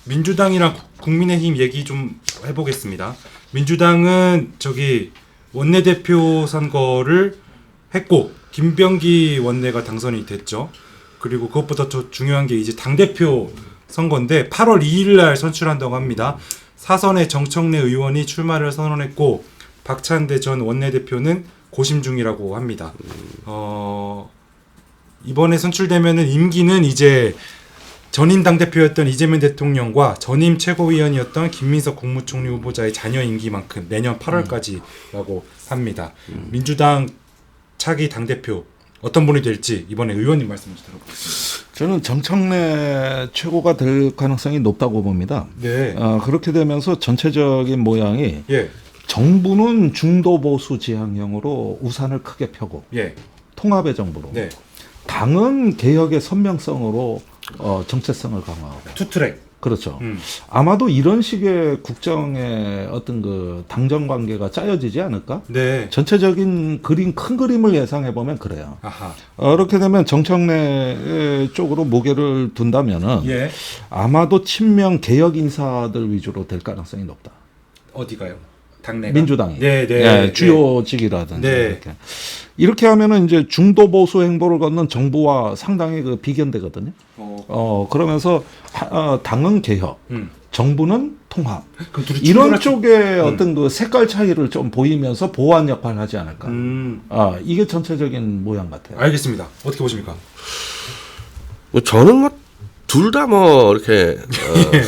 민주당이랑 국민의힘 얘기 좀 해보겠습니다. 민주당은 원내대표 선거를 했고 김병기 원내가 당선이 됐죠. 그리고 그것보다 더 중요한 게 이제 당대표 선거인데 8월 2일 날 선출한다고 합니다. 사선의 정청래 의원이 출마를 선언했고 박찬대 전 원내대표는 고심 중이라고 합니다. 이번에 선출되면은 임기는 이제 전임 당대표였던 이재명 대통령과 전임 최고위원이었던 김민석 국무총리 후보자의 자녀 임기만큼 내년 8월까지라고 합니다. 민주당 차기 당대표 어떤 분이 될지 이번에 의원님 말씀 좀 들어보겠습니다. 저는 정청래 최고가 될 가능성이 높다고 봅니다. 네. 그렇게 되면서 전체적인 모양이 예. 정부는 중도 보수 지향형으로 우산을 크게 펴고 예. 통합의 정부로 네. 당은 개혁의 선명성으로 정체성을 강화하고 투트랙. 그렇죠. 아마도 이런 식의 국정의 어떤 그 당정 관계가 짜여지지 않을까? 네. 전체적인 큰 그림을 예상해 보면 그래요. 아하. 그렇게 되면 정청래 쪽으로 무게를 둔다면은 예. 아마도 친명 개혁 인사들 위주로 될 가능성이 높다. 어디가요? 당내가? 민주당이. 네, 네. 예, 주요직이라든지 네. 이렇게 하면은 이제 중도 보수 행보를 걷는 정부와 상당히 그 비견되거든요. 그러면서 당은 개혁, 정부는 통합. 이런 쪽에 어떤 그 색깔 차이를 좀 보이면서 보완 역할을 하지 않을까. 이게 전체적인 모양 같아요. 알겠습니다. 어떻게 보십니까? 저는 둘 다 이렇게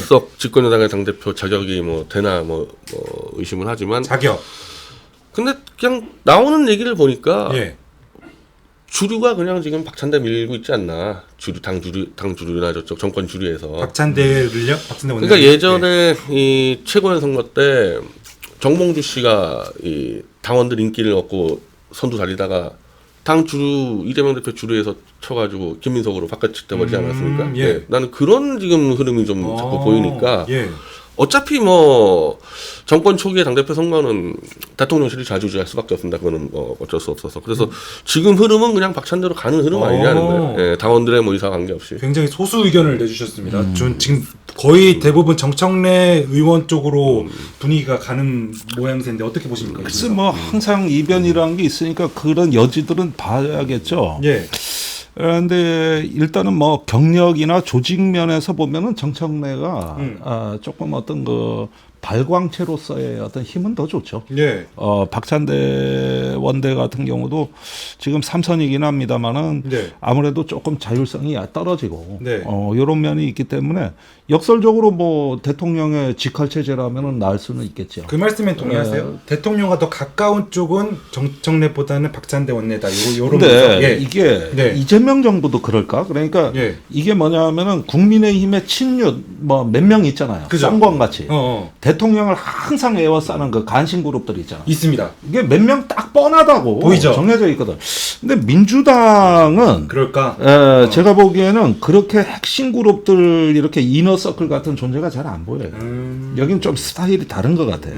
썩 집권여당의 당대표 자격이 되나 의심은 하지만 자격. 근데 그냥 나오는 얘기를 보니까 예. 주류가 그냥 지금 박찬대 밀고 있지 않나. 당 주류나 저쪽 정권 주류에서. 박찬대를요? 박찬대 원내. 그러니까 예전에 이 최고위원 선거 때 정봉주 씨가 이 당원들 인기를 얻고 선두 달리다가 당 주류 이재명 대표 주류에서 쳐가지고 김민석으로 바꿔치다 버리지 않았습니까? 예. 네, 나는 그런 지금 흐름이 좀 자꾸 보이니까. 예. 어차피 정권 초기에 당대표 선거는 대통령실이 자주주할 수밖에 없습니다. 그거는 어쩔 수 없어서. 그래서 지금 흐름은 그냥 박찬대로 가는 흐름 아니냐는 거예요. 예, 당원들의 의사 관계없이. 굉장히 소수 의견을 내주셨습니다. 전 지금 거의 대부분 정청래 의원 쪽으로 분위기가 가는 모양새인데 어떻게 보십니까? 글쎄 항상 이변이라는 게 있으니까 그런 여지들은 봐야겠죠. 예. 그런데 일단은 경력이나 조직 면에서 보면은 정청래가 조금 어떤 그 발광체로서의 어떤 힘은 더 좋죠. 예. 박찬대 원대 같은 경우도 지금 3선이긴 합니다만은 네. 아무래도 조금 자율성이 떨어지고 네. 이런 면이 있기 때문에 역설적으로 대통령의 직할 체제라면은 나을 수는 있겠죠. 그 말씀에 동의하세요? 대통령과 더 가까운 쪽은 정청래보다는 박찬대 원내다. 요런 근데 예. 이게 네. 이재명 정부도 그럴까? 그러니까 예. 이게 뭐냐면은 국민의힘의 친윤 몇 명 있잖아요. 그죠. 쌍권 같이 대통령을 항상 에워싸는 그 간신 그룹들 있잖아. 있습니다. 이게 몇 명 딱 뻔하다고 보이죠? 정해져 있거든. 근데 민주당은 그럴까? 제가 보기에는 그렇게 핵심 그룹들 이렇게 이너 서클 같은 존재가 잘 안 보여요. 여긴 좀 스타일이 다른 것 같아요.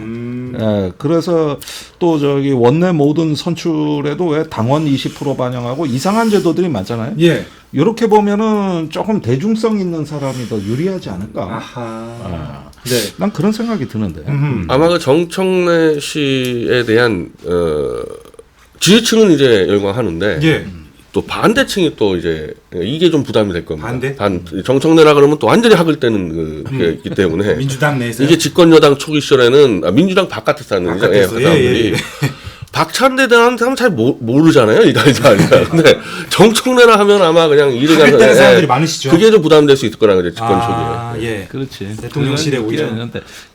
그래서 또 원내 모든 선출에도 왜 당원 20% 반영하고 이상한 제도들이 많잖아요. 예. 이렇게 보면은 조금 대중성 있는 사람이 더 유리하지 않을까. 아하. 네. 난 그런 생각이 드는데. 아마 그 정청래 씨에 대한 지지층은 이제 열광하는데 예. 또 반대층이 또 이제 이게 좀 부담이 될 겁니다. 정청래라 그러면 또 완전히 학을 떼는 그게 있기 때문에 민주당 내에서 이게 집권 여당 초기 시절에는 민주당 바깥에서 하는 사람들이 박찬대에 대한 사람 잘 모르잖아요. 이거 아니라. 근데 정청래라 하면 아마 그냥 학을 떼는 사람들이 많으시죠. 그게 좀 부담될 수 있을 거라는 거죠. 집권 초기에. 예. 그렇지. 대통령실에 오히려.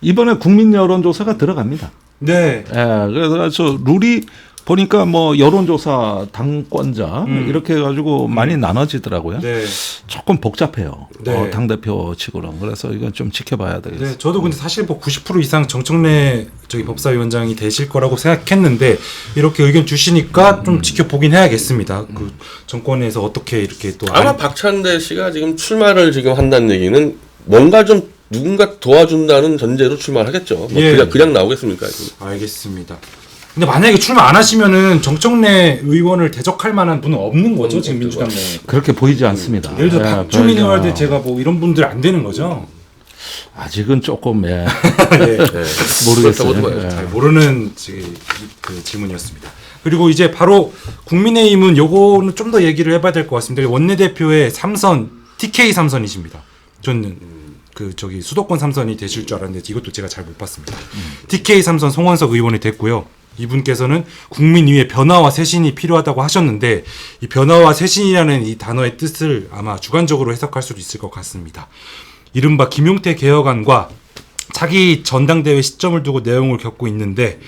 이번에 국민 여론조사가 들어갑니다. 네. 그래서 룰이 보니까 여론조사 당권자 이렇게 해가지고 많이 나눠지더라고요. 네. 조금 복잡해요. 네. 당대표 측으로. 그래서 이건 좀 지켜봐야 되겠어요. 네, 저도 근데 사실 90% 이상 정청래 법사위원장이 되실 거라고 생각했는데 이렇게 의견 주시니까 좀 지켜보긴 해야겠습니다. 그 정권에서 어떻게 이렇게 또 아마 박찬대 씨가 지금 출마를 지금 한다는 얘기는 뭔가 좀 누군가 도와준다는 전제로 출마를 하겠죠. 그냥 나오겠습니까? 알겠습니다. 근데 만약에 출마 안 하시면은 정청래 의원을 대적할 만한 분은 없는 거죠, 지금 민주당 내에. 그렇게 보이지 않습니다. 예를 들어 박주민 의원들 제가 이런 분들 안 되는 거죠. 아직은 조금 예. 모르겠어요. 그렇다고도 봐요. 잘 모르는 그 질문이었습니다. 그리고 이제 바로 국민의힘은 요거는 좀 더 얘기를 해봐야 될 것 같습니다. 원내대표의 3선 TK 3선이십니다. 저는 수도권 3선이 되실 줄 알았는데 이것도 제가 잘 못 봤습니다. TK 3선 송원석 의원이 됐고요. 이분께서는 국민 위에 변화와 쇄신이 필요하다고 하셨는데 이 변화와 쇄신이라는 이 단어의 뜻을 아마 주관적으로 해석할 수도 있을 것 같습니다. 이른바 김용태 개혁안과 차기 전당대회 시점을 두고 내용을 겪고 있는데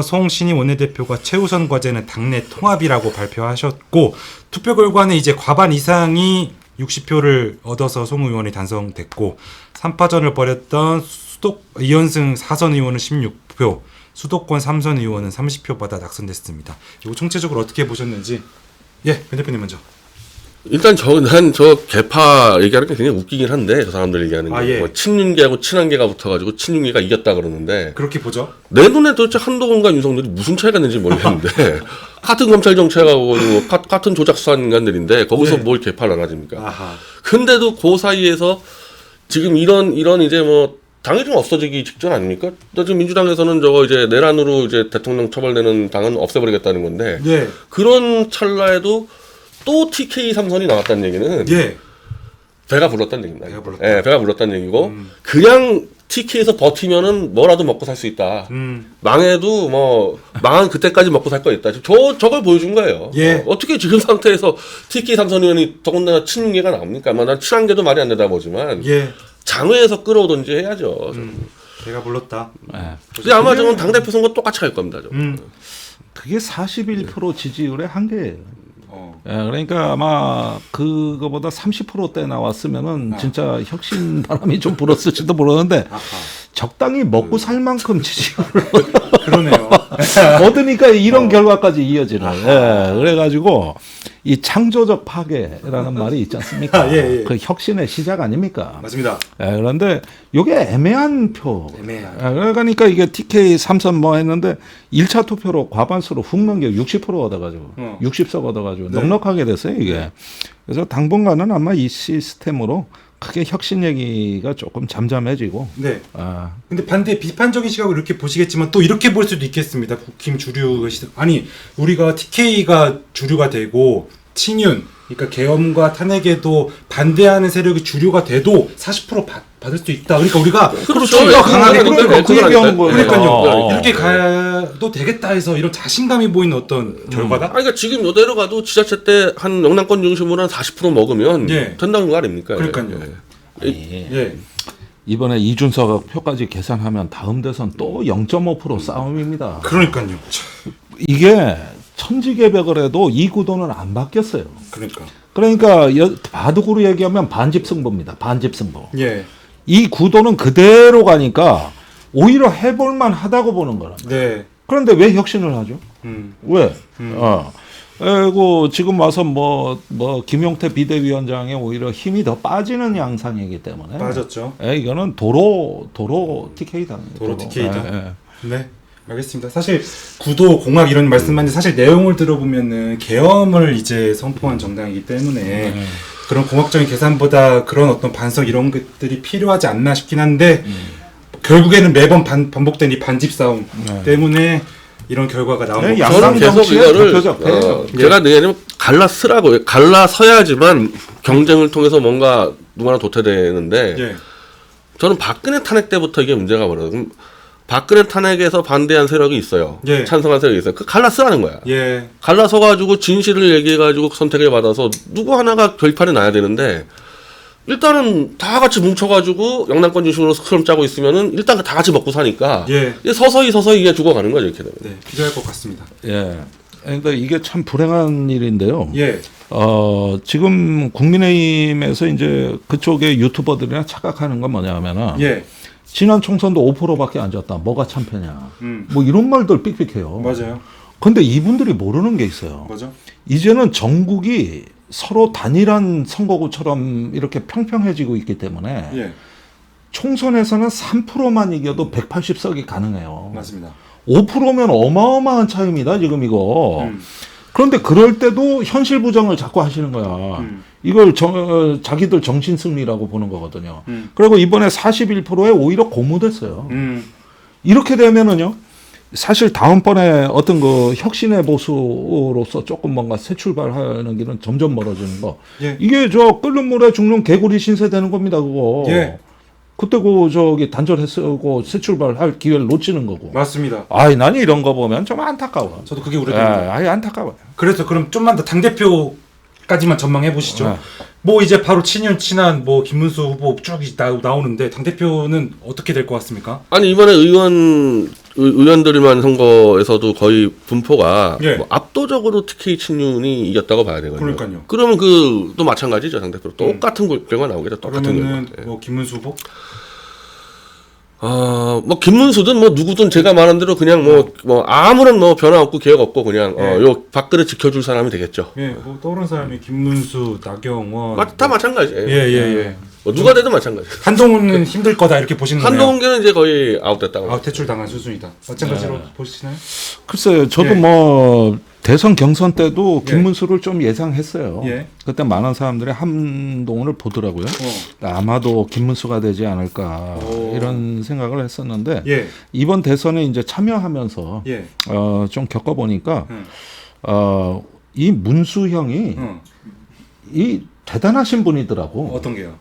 송신임 원내대표가 최우선 과제는 당내 통합이라고 발표하셨고 투표 결과는 이제 과반 이상이 60표를 얻어서 송 의원이 당선됐고 3파전을 벌였던 이현승 4선 의원은 16표, 수도권 3선 의원은 30표 받아 낙선됐습니다. 이거 총체적으로 어떻게 보셨는지 변 대표님 먼저. 일단 난 저 개파 얘기하는 게 굉장히 웃기긴 한데 저 사람들 얘기하는 게 뭐 친윤계하고 친한계가 붙어가지고 친윤계가 이겼다 그러는데 그렇게 보죠. 내 눈에 도대체 한동훈과 윤석열이 무슨 차이가 있는지 모르겠는데 같은 검찰 정치하고 같은 조작 수사 인간들인데 거기서 뭘 개파를 나눠집니까? 아하. 근데도 그 사이에서 지금 이런 이제 뭐 당이 좀 없어지기 직전 아닙니까? 지금 민주당에서는 저거 이제 내란으로 이제 대통령 처벌되는 당은 없애버리겠다는 건데 그런 찰나에도 또 TK 3선이 나왔다는 얘기는 배가 불렀다는 얘기입니다. 배가 불렀다는 얘기고 그냥 TK에서 버티면은 뭐라도 먹고 살 수 있다. 망해도 뭐 망한 그때까지 먹고 살 거 있다. 저걸 보여준 거예요. 어떻게 지금 상태에서 TK 3선 의원이 더군다나 친윤계가 나옵니까? 난 친한계도 말이 안 되다 보지만 장외에서 끌어오든지 해야죠. 배가 불렀다. 근데 아마 저는 당대표 선거 똑같이 갈 겁니다. 그게 41% 지지율의 한계예요. 그러니까 아마 그거보다 30%대 나왔으면은 진짜 혁신 바람이 좀 불었을지도 모르는데 적당히 먹고 살 만큼 지지율을 그러네요. 얻으니까 이런 결과까지 이어지는. 그래가지고 이 창조적 파괴라는 말이 있지 않습니까? 그 혁신의 시작 아닙니까? 맞습니다. 그런데 이게 애매한 표. 그러니까 이게 TK 3선 뭐 했는데 1차 투표로 과반수로 훅 넘겨 60% 얻어가지고 60석 얻어가지고 넉넉하게 됐어요 이게. 그래서 당분간은 아마 이 시스템으로 크게 혁신 얘기가 조금 잠잠해지고. 근데 반대 비판적인 시각으로 이렇게 보시겠지만 또 이렇게 볼 수도 있겠습니다. 국힘 주류 아니 우리가 TK가 주류가 되고 친윤 그러니까 계엄과 탄핵에도 반대하는 세력이 주류가 돼도 40% 받을 수 있다. 그러니까 우리가 그렇죠. 강하게 그 얘기하는 거예요. 그러니까요. 이렇게 가도 되겠다 해서 이런 자신감이 보이는 어떤 결과다. 그러니까 지금 이대로 가도 지자체 때 한 영남권 중심으로 한 40% 먹으면 된다는 거 아닙니까? 그러니까요. 이번에 이준석 표까지 계산하면 다음 대선 또 0.5% 싸움입니다. 그러니까요. 이게 천지개벽을 해도 이 구도는 안 바뀌었어요. 그러니까 바둑으로 얘기하면 반집 승부입니다. 반집 승부. 이 구도는 그대로 가니까 오히려 해볼만 하다고 보는 거라. 그런데 왜 혁신을 하죠? 왜? 그리고 지금 와서 뭐 김용태 비대위원장의 오히려 힘이 더 빠지는 양상이기 때문에 빠졌죠. 이거는 도로 TK다. 도로 TK다. 알겠습니다. 사실 구도 공학 이런 말씀만 했는데 사실 내용을 들어보면은 계엄을 이제 선포한 정당이기 때문에 그런 공학적인 계산보다 그런 어떤 반성 이런 것들이 필요하지 않나 싶긴 한데 결국에는 매번 반복된 이 반집 싸움 때문에 이런 결과가 나온 거죠. 저는 계속 이거를 제가 내냐면 갈라서야지만 경쟁을 통해서 뭔가 누구나 도태되는데 저는 박근혜 탄핵 때부터 이게 문제가 뭐라고 박근혜 탄핵에서 반대한 세력이 있어요. 찬성한 세력이 있어요. 그 갈라서라는 거야. 갈라서가지고 진실을 얘기해가지고 선택을 받아서 누구 하나가 결판이 나야 되는데 일단은 다 같이 뭉쳐가지고 영남권 중심으로 스크럼 짜고 있으면은 일단 다 같이 먹고 사니까 서서히 이게 죽어가는 거죠 이렇게 되면. 필요할 것 같습니다. 그러니까 이게 참 불행한 일인데요. 지금 국민의힘에서 이제 그쪽의 유튜버들이나 착각하는 건 뭐냐면은 지난 총선도 5%밖에 안 졌다. 뭐가 참패냐. 뭐 이런 말들 삑삑해요. 맞아요. 근데 이분들이 모르는 게 있어요. 이제는 전국이 서로 단일한 선거구처럼 이렇게 평평해지고 있기 때문에 총선에서는 3%만 이겨도 180석이 가능해요. 맞습니다. 5%면 어마어마한 차이입니다. 지금 이거. 그런데 그럴 때도 현실 부정을 자꾸 하시는 거야. 이걸 자기들 정신 승리라고 보는 거거든요. 그리고 이번에 41%에 오히려 고무됐어요. 이렇게 되면은요. 사실 다음번에 어떤 그 혁신의 보수로서 조금 뭔가 새 출발하는 길은 점점 멀어지는 거. 예. 이게 저 끓는 물에 죽는 개구리 신세 되는 겁니다, 그거. 예. 그때 그 저기 단절했고 새 출발할 기회를 놓치는 거고. 맞습니다. 아이, 난 이런 거 보면 좀 안타까워. 저도 그게 우려됩니다. 아이, 안타까워요. 그래서 그럼 좀만 더 당대표까지만 전망해 보시죠. 네. 뭐 이제 바로 친한 뭐 김문수 후보 쭉 나오는데 당대표는 어떻게 될 것 같습니까? 아니 이번에 의원들만 선거에서도 거의 분포가 예. 뭐 압도적으로 TK 친윤이 이겼다고 봐야 되거든요. 그러니까요. 그러면 또 마찬가지죠 당대표로 똑같은 결과 나오겠죠. 똑같은 그러면은 결과. 예. 뭐 김문수 후보? 뭐 김문수든 뭐 누구든 제가 말한 대로 그냥 뭐 아무런 뭐 변화 없고 기획 없고 그냥 예. 요 밥그릇 지켜줄 사람이 되겠죠. 예, 뭐 떠오른 사람이 김문수, 나경원. 다 마찬가지예요. 예. 뭐 누가 돼도 마찬가지. 한동훈은 힘들 거다 이렇게 보시는 거네요. 한동훈계는 이제 거의 아웃됐다고. 아, 퇴출 당한 수준이다. 마찬가지로 보시나요? 글쎄요, 저도 예. 뭐 대선 경선 때도 예. 김문수를 좀 예상했어요. 예. 그때 많은 사람들이 한동훈을 보더라고요. 아마도 김문수가 되지 않을까 이런 생각을 했었는데 예. 이번 대선에 이제 참여하면서 예. 좀 겪어보니까 음. 이 문수 형이 이 대단하신 분이더라고. 어떤 게요?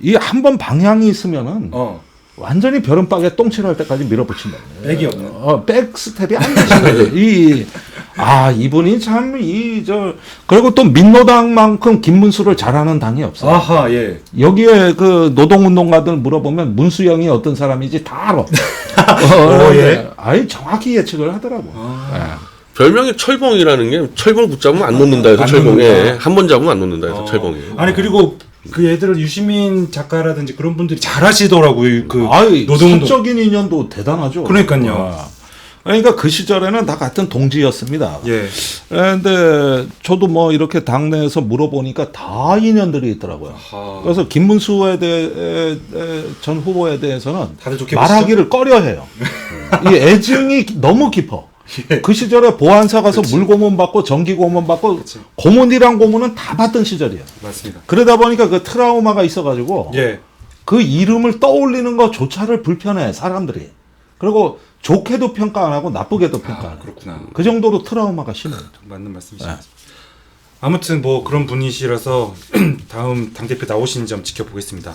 이 한 번 방향이 있으면은 완전히 벼른박에 똥칠할 때까지 밀어붙인다. 백이 없는. 백스텝이 안 되시는 이분이 참 그리고 또 민노당만큼 김문수를 잘하는 당이 없어요. 아하, 예. 여기에 그 노동운동가들 물어보면 문수 형이 어떤 사람인지 다 알아. 예. 아이 정확히 예측을 하더라고. 별명이 철봉이라는 게 철봉 붙잡으면 안 놓는다 해서 안 철봉에 놓는다. 한 번 잡으면 안 놓는다 해서 철봉이. 아니 그리고 그 애들은 유시민 작가라든지 그런 분들이 잘하시더라고요. 그 노동운동. 사적인 인연도 대단하죠. 그러니까요. 그러니까 그 시절에는 다 같은 동지였습니다. 예. 근데 저도 뭐 이렇게 당내에서 물어보니까 다 인연들이 있더라고요. 아하. 그래서 김문수에 대해 전 후보에 대해서는 다들 좋게 말하기를 꺼려해요. 이 애증이 너무 깊어. 그 시절에 보안사 가서 물고문 받고 전기고문 받고 고문이랑 고문은 다 받던 시절이에요. 맞습니다. 그러다 보니까 그 트라우마가 있어가지고 예. 그 이름을 떠올리는 것조차를 불편해 사람들이. 그리고 좋게도 평가 안 하고 나쁘게도 평가 안 해요. 그렇구나. 그 정도로 트라우마가 심해요. 맞는 말씀이십니다. 아무튼 뭐 그런 분이시라서 다음 당대표 나오시는 점 지켜보겠습니다.